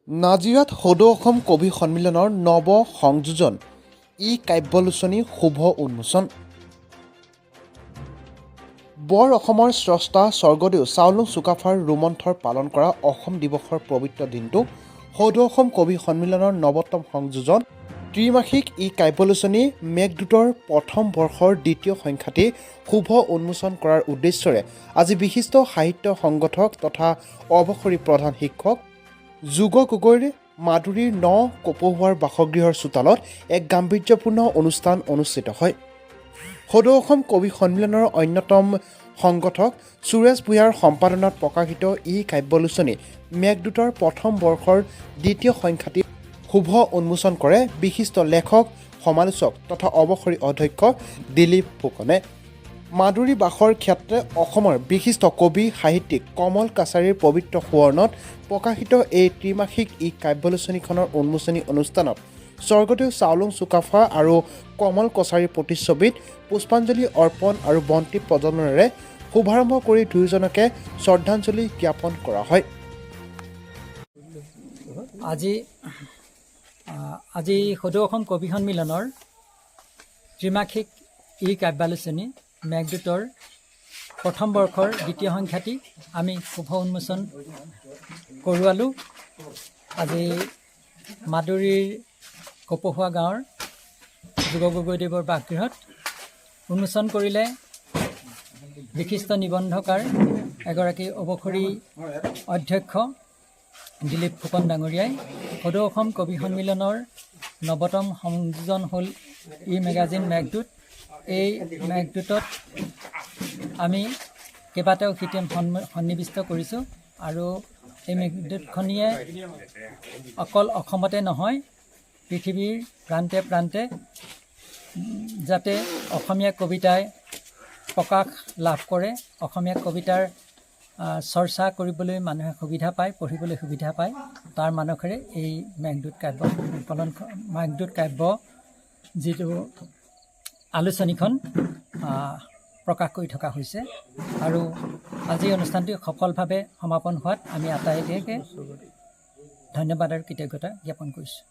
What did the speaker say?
নাজিৰাত সদৌ অসম কবি সন্মিলনৰ নৱ সংযোজন ই কাব্যলোচনী শুভ উন্মোচন। বৰ অসমৰ স্ৰষ্টা স্বৰ্গদেউ চাওলুং চুকাফাৰ ৰোমন্থৰ পালন কৰা অসম দিৱসৰ পবিত্ৰ দিনটো সদৌ অসম কবি সন্মিলনৰ নৱতম সংযোজন ত্ৰিমাসিক ই কাব্যলোচনী মেঘদূতৰ প্ৰথম বৰ্ষৰ দ্বিতীয় সংখ্যাটি শুভ উন্মোচন কৰাৰ উদ্দেশ্যৰে আজি বিশিষ্ট সাহিত্য সংগঠক তথা অৱসৰী প্ৰধান শিক্ষক যোগ গগৈৰ মাধুৰীৰ কপৌৱাৰ বাসগৃহৰ চোতালত এক গাম্ভীৰ্যপূৰ্ণ অনুষ্ঠান অনুষ্ঠিত হয়। সদৌ অসম কবি সন্মিলনৰ অন্যতম সংগঠক সুৰেশ ভূঞাৰ সম্পাদনাত প্ৰকাশিত ই কাব্যলোচনী মেঘদূতৰ প্ৰথম বৰ্ষৰ দ্বিতীয় সংখ্যাটি শুভ উন্মোচন কৰে বিশিষ্ট লেখক সমালোচক তথা অৱসৰী অধ্যক্ষ দিলীপ ফুকনে। মাধুৰী বাসৰ ক্ষেত্ৰে অসমৰ বিশিষ্ট কবি সাহিত্যিক কমল কাছাৰীৰ পবিত্ৰ সোঁৱৰণত প্ৰকাশিত এই ত্ৰিমাসিক ই কাব্যলোচনীখনৰ উন্মোচনী অনুষ্ঠানত স্বৰ্গদেউ চাওলুং চুকাফা আৰু কমল কছাৰীৰ প্ৰতিচ্ছবিত পুষ্পাঞ্জলি অৰ্পণ আৰু বন্তি প্ৰজ্বলনেৰে শুভাৰম্ভ কৰি দুয়োজনকে শ্ৰদ্ধাঞ্জলি জ্ঞাপন কৰা হয়। আজি সদৌ অসম কবি সন্মিলনৰ ত্ৰিমাসিক ই কাব্যালোচনী মেঘদূতৰ প্ৰথম বৰ্ষৰ দ্বিতীয় সংখ্যাটি আমি শুভ উন্মোচন কৰোৱালোঁ। আজি মাদুৰীৰ কপৌৱা গাঁৱৰ যোগ গগৈদেৱৰ বাসগৃহত উন্মোচন কৰিলে বিশিষ্ট নিবন্ধকাৰ এগৰাকী অৱসৰী অধ্যক্ষ দিলীপ ফুকন ডাঙৰীয়াই। সদৌ অসম কবি সন্মিলনৰ নৱতম সংযোজন হ'ল ই মেগাজিন মেঘদূত। এই মেঘদূতত আমি কেইবাটাও শিতান সন্নিৱিষ্ট কৰিছোঁ আৰু এই মেঘদূতখনিয়ে অকল অসমতে নহয় পৃথিৱীৰ প্ৰান্তে প্ৰান্তে যাতে অসমীয়া কবিতাই প্ৰকাশ লাভ কৰে, অসমীয়া কবিতাৰ চৰ্চা কৰিবলৈ মানুহে সুবিধা পায়, পঢ়িবলৈ সুবিধা পায়, তাৰ মানসেৰে এই মেঘদূত কাব্য যিটো আলোচনীখন প্ৰকাশ কৰি থকা হৈছে। আৰু আজি অনুষ্ঠানটি সফলভাৱে সমাপন হোৱাত আমি আটাইকে ধন্যবাদ আৰু কৃতজ্ঞতা জ্ঞাপন কৰিছোঁ।